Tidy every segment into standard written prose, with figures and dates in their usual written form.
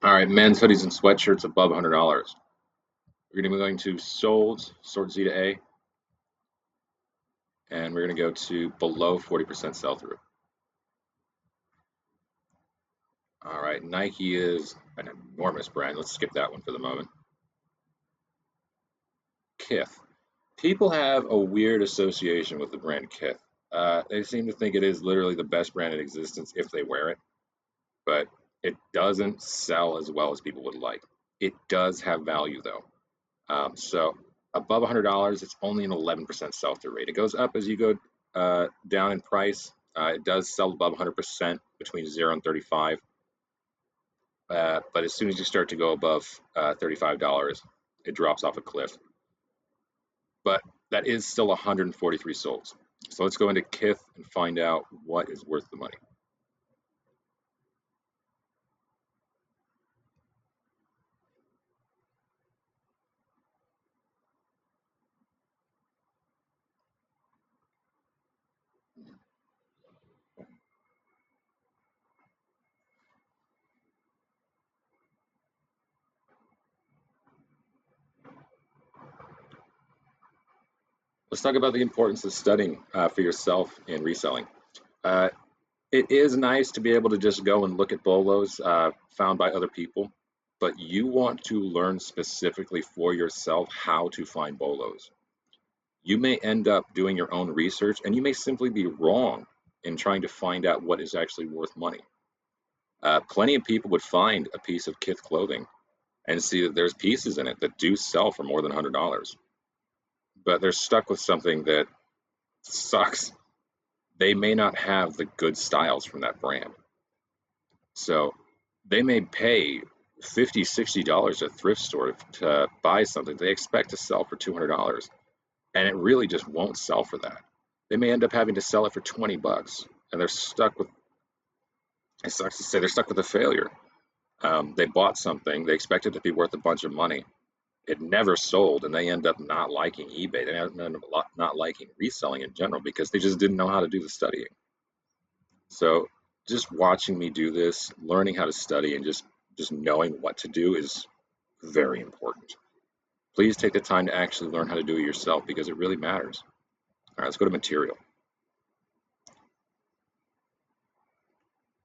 All right, men's hoodies and sweatshirts above $100. We're going to be going to sold, sort Z to A, and we're going to go to below 40% sell through. All right, Nike is an enormous brand. Let's skip that one for the moment. Kith. People have a weird association with the brand Kith. They seem to think it is literally the best brand in existence if they wear it, but it doesn't sell as well as people would like. It does have value though. So above $100, it's only an 11% sell-through rate. It goes up as you go down in price. It does sell above 100% between 0 and 35. But as soon as you start to go above $35, it drops off a cliff. But that is still 143 solds. So let's go into Kith and find out what is worth the money. Let's talk about the importance of studying for yourself in reselling. Uh, it is nice to be able to just go and look at bolos found by other people, but you want to learn specifically for yourself how to find bolos. You may end up doing your own research and you may simply be wrong in trying to find out what is actually worth money. Plenty of people would find a piece of Kith clothing and see that there's pieces in it that do sell for more than $100, but they're stuck with something that sucks. They may not have the good styles from that brand. So they may pay $50, $60 at a thrift store to buy something they expect to sell for $200, and it really just won't sell for that. They may end up having to sell it for 20 bucks, and they're stuck with, it sucks to say, they're stuck with a failure. They bought something, they expect it to be worth a bunch of money. It never sold, and they end up not liking eBay. They end up not liking reselling in general because they just didn't know how to do the studying. So just watching me do this, learning how to study, and just knowing what to do is very important. Please take the time to actually learn how to do it yourself because it really matters. All right, let's go to material.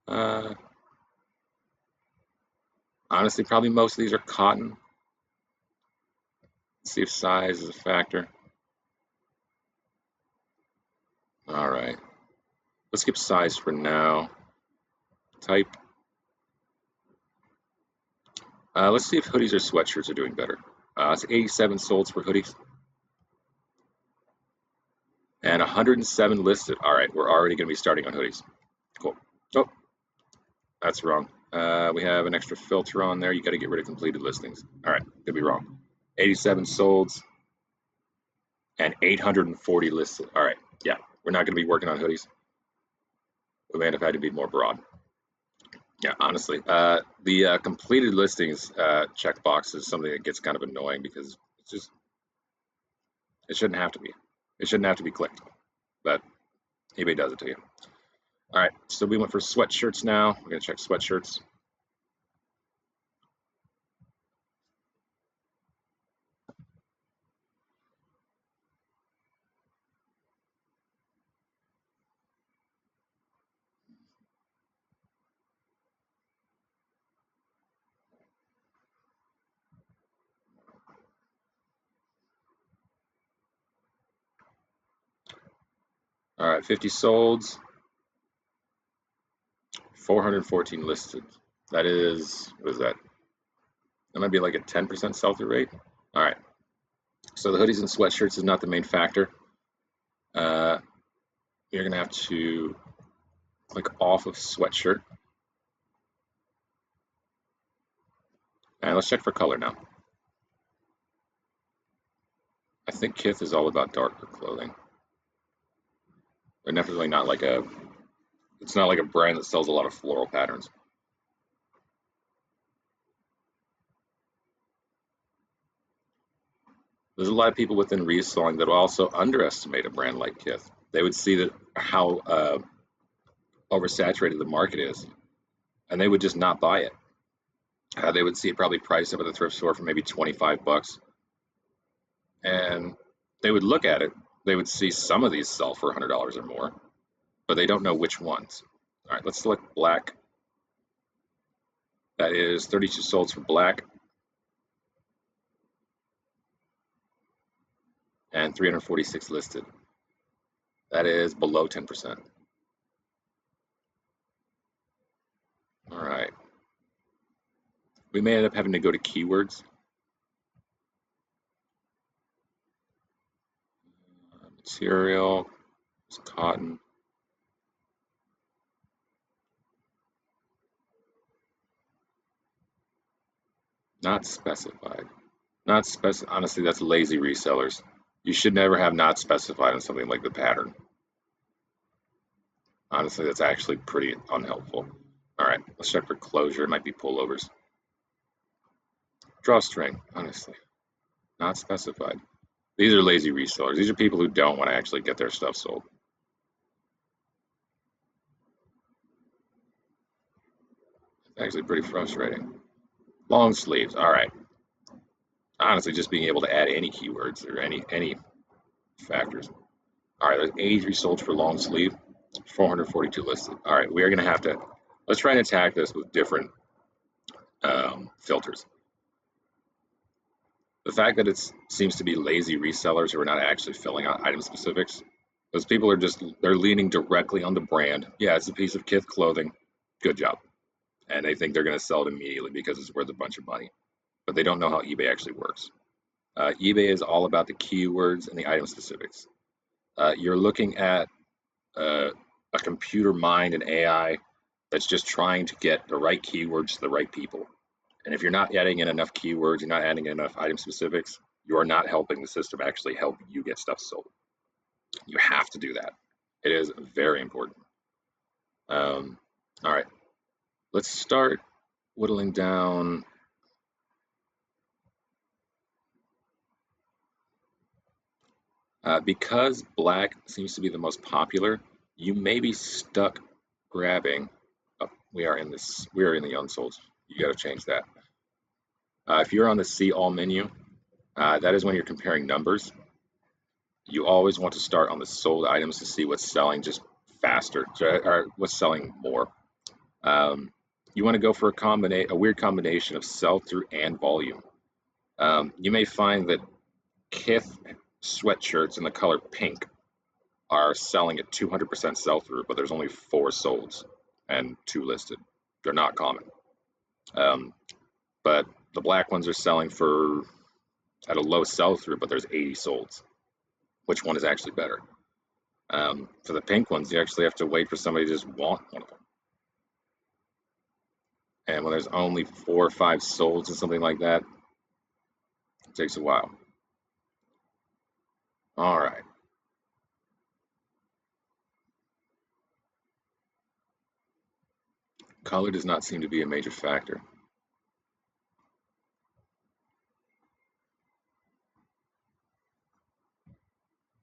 Uh, Honestly, probably most of these are cotton. Let's see if size is a factor. All right, let's skip size for now. Type. Let's see if hoodies or sweatshirts are doing better. It's 87 solds for hoodies and 107 listed. All right, we're already going to be starting on hoodies. Cool. Oh, that's wrong. We have an extra filter on there. You got to get rid of completed listings. All right, could be wrong. 87 solds and 840 listed. All right, yeah, we're not going to be working on hoodies. We may have had to be more broad. Yeah, honestly, the completed listings checkbox is something that gets kind of annoying because it's just, it shouldn't have to be. It shouldn't have to be clicked, but eBay does it to you. All right, so we went for sweatshirts now. We're gonna check sweatshirts. All right, 50 solds, 414 listed. That is, what is that? That might be like a 10% sell-through rate. All right, so the hoodies and sweatshirts is not the main factor. You're gonna have to click off of sweatshirt. And let's check for color now. I think Kith is all about darker clothing. They're definitely not like a, it's not like a brand that sells a lot of floral patterns. There's a lot of people within reselling that will also underestimate a brand like Kith. They would see that how oversaturated the market is, and they would just not buy it. They would see it probably priced up at the thrift store for maybe 25 bucks. And they would look at it. They would see some of these sell for $100 or more, but they don't know which ones. All right, let's select black. That is 32 solds for black and 346 listed. That is below 10%. All right. We may end up having to go to keywords. Material is cotton. Not specified. Not honestly, that's lazy resellers. You should never have not specified on something like the pattern. Honestly, that's actually pretty unhelpful. All right, let's check for closure. It might be pullovers. Drawstring, honestly, not specified. These are lazy resellers. These are people who don't want to actually get their stuff sold. It's actually pretty frustrating. Long sleeves, all right. Honestly, just being able to add any keywords or any factors. All right, there's 83 sold for long sleeve, 442 listed. All right, we are going to have to, let's try and attack this with different filters. The fact that it seems to be lazy resellers who are not actually filling out item specifics, those people are just, they're leaning directly on the brand. Yeah, it's a piece of kith clothing. Good job. And they think they're going to sell it immediately because it's worth a bunch of money. But they don't know how eBay actually works. eBay is all about the keywords and the item specifics. You're looking at a computer mind and AI that's just trying to get the right keywords to the right people. And if you're not adding in enough keywords, you're not adding in enough item specifics, you are not helping the system actually help you get stuff sold. You have to do that. It is very important. All right, let's start whittling down. Because black seems to be the most popular, you may be stuck grabbing. Oh, we are in the unsold. You got to change that. If you're on the see all menu, that is when you're comparing numbers. You always want to start on the sold items to see what's selling just faster, or what's selling more. You want to go for a weird combination of sell-through and volume. You may find that Kith sweatshirts in the color pink are selling at 200% sell-through, but there's only 4 solds and 2 listed. They're not common. But the black ones are selling for at a low sell-through, but there's 80 solds. Which one is actually better? For the pink ones, you actually have to wait for somebody to just want one of them. And when there's only 4 or 5 solds and something like that, it takes a while. All right. Color does not seem to be a major factor.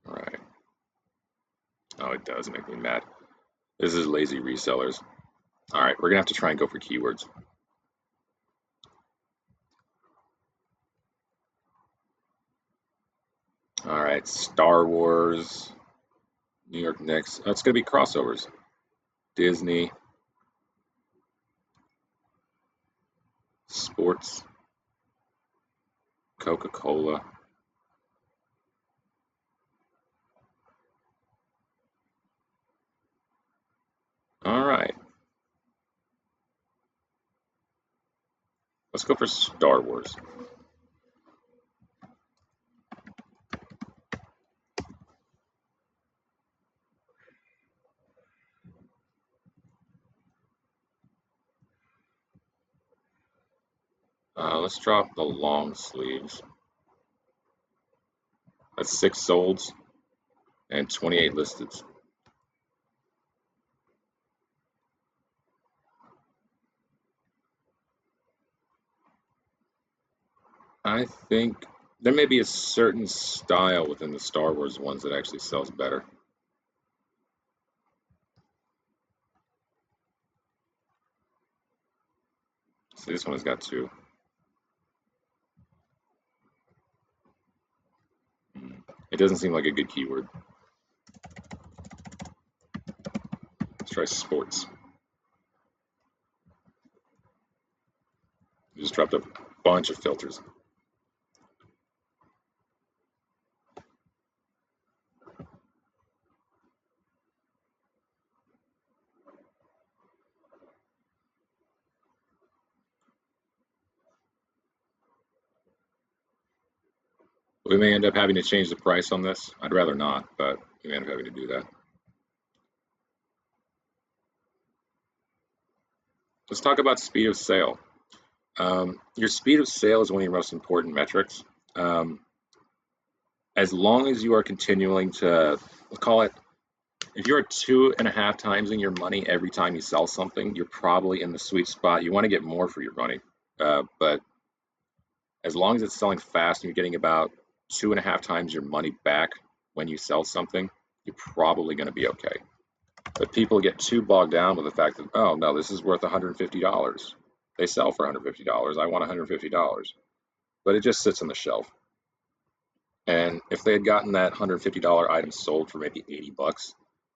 All right. Oh, it does make me mad. This is lazy resellers. All right, we're gonna have to try and go for keywords. All right, Star Wars, New York Knicks. Oh, it's gonna be crossovers. Disney, sports, Coca-Cola. All right. Let's go for Star Wars. Let's drop the long sleeves. That's 6 solds and 28 listed. I think there may be a certain style within the Star Wars ones that actually sells better. See, this one has got 2. It doesn't seem like a good keyword. Let's try sports. You just dropped a bunch of filters. We may end up having to change the price on this. I'd rather not, but we may end up having to do that. Let's talk about speed of sale. Your speed of sale is one of your most important metrics. As long as you are continuing to, we'll call it, if you're 2.5 times in your money every time you sell something, you're probably in the sweet spot. You want to get more for your money, but as long as it's selling fast and you're getting about 2.5 times your money back when you sell something, you're probably going to be okay. But people get too bogged down with the fact that, oh no, this is worth $150. They sell for $150. I want $150, but it just sits on the shelf. And if they had gotten that $150 item sold for maybe 80 bucks,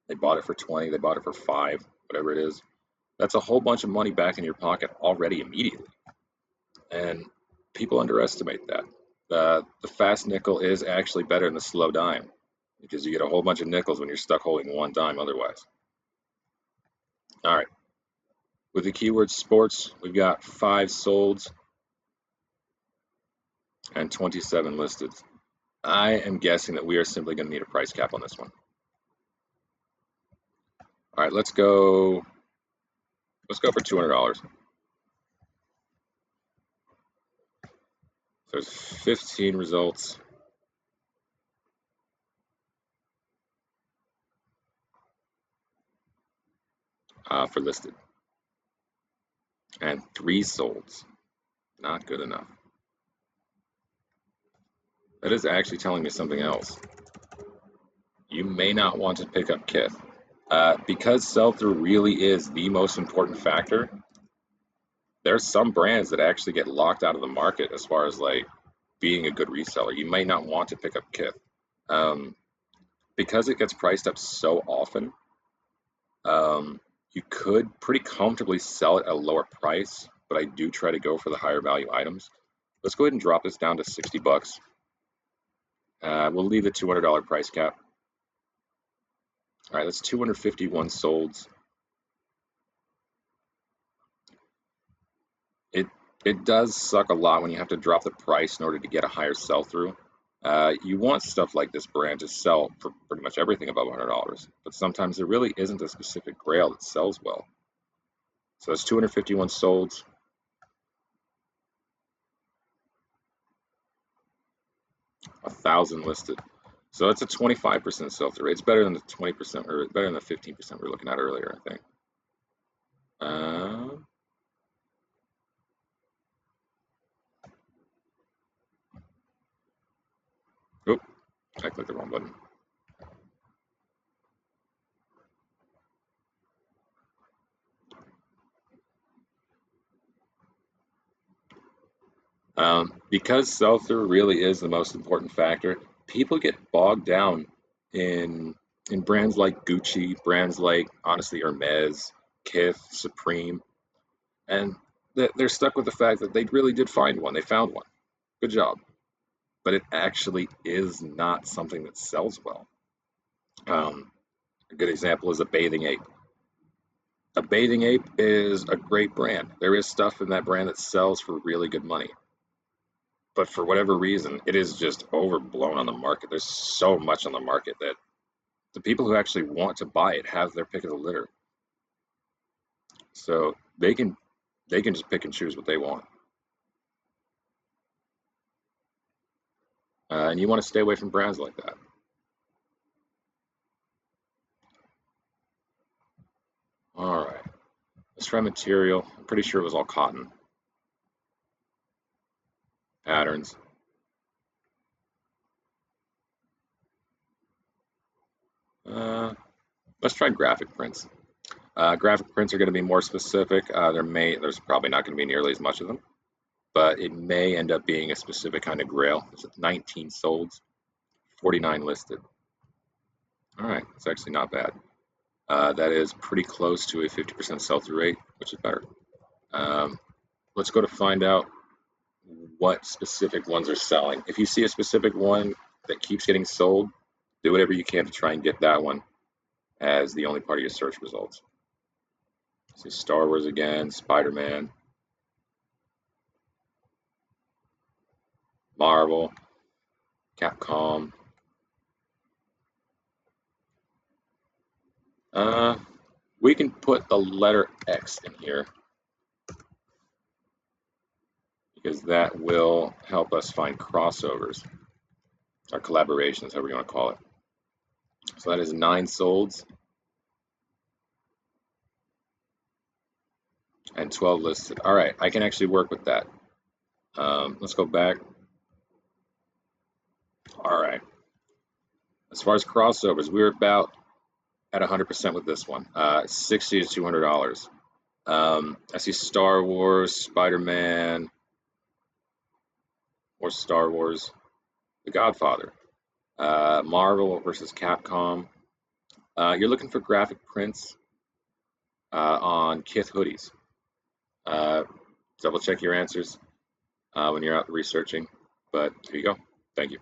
they bought it for 20, they bought it for 5, whatever it is, that's a whole bunch of money back in your pocket already immediately. And people underestimate that. The fast nickel is actually better than the slow dime because you get a whole bunch of nickels when you're stuck holding one dime otherwise. All right. With the keyword sports, we've got 5 solds and 27 listed. I am guessing that we are simply going to need a price cap on this one. All right, let's go for $200. There's 15 results. For listed. And 3 solds. Not good enough. That is actually telling me something else. You may not want to pick up Kith. Because sell-through really is the most important factor, there's some brands that actually get locked out of the market as far as like being a good reseller. You may not want to pick up Kith. Because it gets priced up so often, you could pretty comfortably sell it at a lower price, but I do try to go for the higher value items. Let's go ahead and drop this down to 60 bucks. We'll leave the $200 price cap. All right, that's 251 solds. It does suck a lot when you have to drop the price in order to get a higher sell-through. You want stuff like this brand to sell for pretty much everything above $100, but sometimes there really isn't a specific grail that sells well. So it's 251 solds. A 1,000 listed. So it's a 25% sell-through rate. It's better than the 20% or better than the 15% we were looking at earlier, I think. Oop, I clicked the wrong button. Because sell-through really is the most important factor, people get bogged down in brands like Gucci, brands like honestly Hermes, Kith, Supreme, and they're stuck with the fact that they really did find one. They found one. Good job. But it actually is not something that sells well. A good example is a Bathing Ape. A Bathing Ape is a great brand. There is stuff in that brand that sells for really good money. But for whatever reason, it is just overblown on the market. There's so much on the market that the people who actually want to buy it have their pick of the litter. So they can just pick and choose what they want. And you want to stay away from brands like that. All right. Let's try material. I'm pretty sure it was all cotton. Patterns. Let's try graphic prints. Graphic prints are going to be more specific. There's probably not going to be nearly as much of them, but it may end up being a specific kind of grail. There's 19 sold, 49 listed. All right, it's actually not bad. That is pretty close to a 50% sell-through rate, which is better. Let's go to find out what specific ones are selling. If you see a specific one that keeps getting sold, do whatever you can to try and get that one as the only part of your search results. See Star Wars again, Spider-Man, Marvel, Capcom. We can put the letter X in here because that will help us find crossovers or collaborations, however you want to call it. So that is 9 solds and 12 listed. All right, I can actually work with that. Let's go back. All right. As far as crossovers, we're about at 100% with this one, $60 to $200. I see Star Wars, Spider-Man, or Star Wars, The Godfather, Marvel versus Capcom. You're looking for graphic prints on Kith hoodies. Double check your answers when you're out researching. But here you go. Thank you.